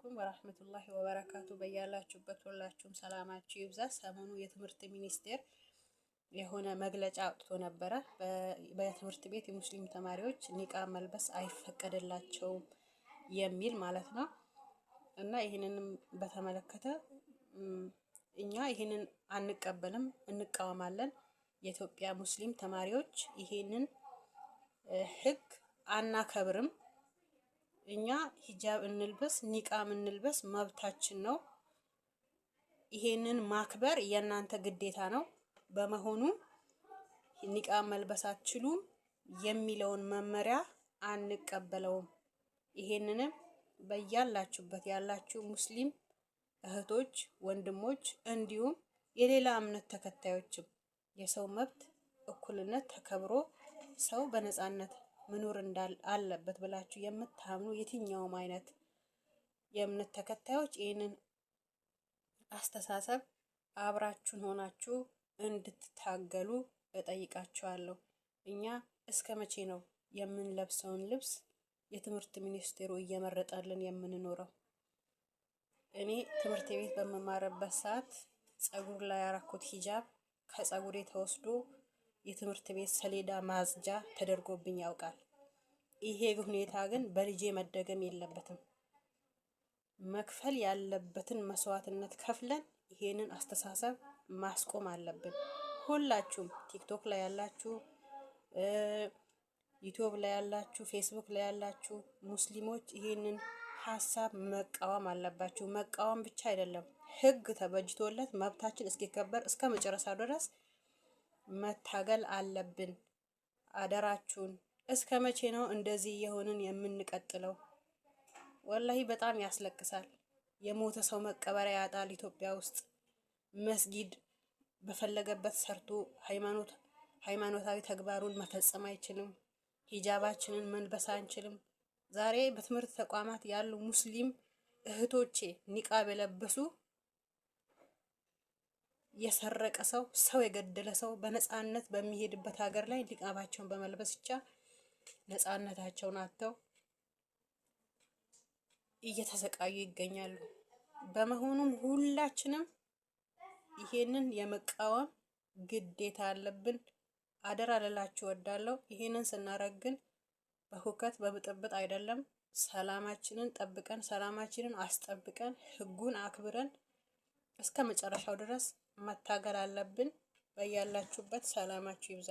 አለይኩም ወራህመቱላሂ ወበረካቱ። በያላችሁበት ሁላችሁም ሰላማችሁ ይብዛ። ሰሞኑ የትምህርት ሚኒስቴር የሆነ መግለጫ አውጥቶ ነበረ። በትምህርት ቤት የሙስሊም ተማሪዎች ኒቃብ መልበስ አይፈቀድላቸውም የሚል ማለት ነው። እና ይህንንም በተመለከተ እኛ ይህንን አንቀበልም፣ እንቃወማለን። የኢትዮጵያ ሙስሊም ተማሪዎች ይህንን ህግ አናከብርም። እኛ ሂጃብ እንልበስ ኒቃብ እንልበስ መብታችን ነው። ይሄንን ማክበር የእናንተ ግዴታ ነው። በመሆኑ ኒቃብ መልበስ አትችሉም የሚለውን መመሪያ አንቀበለውም። ይሄንንም በያላችሁበት ያላችሁ ሙስሊም እህቶች፣ ወንድሞች እንዲሁም የሌላ እምነት ተከታዮችም የሰው መብት እኩልነት ተከብሮ ሰው በነፃነት መኖር አለበት ብላችሁ የምታምኑ የትኛውም አይነት የእምነት ተከታዮች ይህንን አስተሳሰብ አብራችሁን ሆናችሁ እንድትታገሉ እጠይቃችኋለሁ። እኛ እስከ መቼ ነው የምንለብሰውን ልብስ የትምህርት ሚኒስቴሩ እየመረጠልን የምንኖረው? እኔ ትምህርት ቤት በመማርበት ሰዓት ጸጉር ላይ ያረኩት ሂጃብ ከጸጉሬ ተወስዶ የትምህርት ቤት ሰሌዳ ማጽጃ ተደርጎብኝ ያውቃል። ይሄ ሁኔታ ግን በልጄ መደገም የለበትም። መክፈል ያለበትን መስዋዕትነት ከፍለን ይሄንን አስተሳሰብ ማስቆም አለብን። ሁላችሁም ቲክቶክ ላይ ያላችሁ፣ ዩቲዩብ ላይ ያላችሁ፣ ፌስቡክ ላይ ያላችሁ ሙስሊሞች ይሄንን ሀሳብ መቃወም አለባችሁ። መቃወም ብቻ አይደለም፣ ህግ ተበጅቶለት መብታችን እስኪከበር እስከ መጨረሻው ድረስ መታገል አለብን። አደራችሁን። እስከ መቼ ነው እንደዚህ የሆንን የምንቀጥለው? ወላሂ በጣም ያስለቅሳል። የሞተ ሰው መቀበሪያ ያጣል። ኢትዮጵያ ውስጥ መስጊድ በፈለገበት ሰርቶ ሃይማኖታዊ ተግባሩን መፈጸም አይችልም። ሂጃባችንን መልበስ አንችልም። ዛሬ በትምህርት ተቋማት ያሉ ሙስሊም እህቶቼ ኒቃብ የለበሱ የሰረቀ ሰው የገደለ ሰው በነፃነት በሚሄድበት ሀገር ላይ ኒቃባቸውን በመልበስ ብቻ ነፃነታቸውን አጥተው እየተሰቃዩ ይገኛሉ። በመሆኑም ሁላችንም ይሄንን የመቃወም ግዴታ አለብን። አደራ ልላችሁ እወዳለሁ። ይሄንን ስናረግ ግን በሁከት በብጥብጥ አይደለም። ሰላማችንን ጠብቀን ሰላማችንን አስጠብቀን ህጉን አክብረን እስከ መጨረሻው ድረስ መታገል አለብን። በያላችሁበት ሰላማችሁ ይብዛ።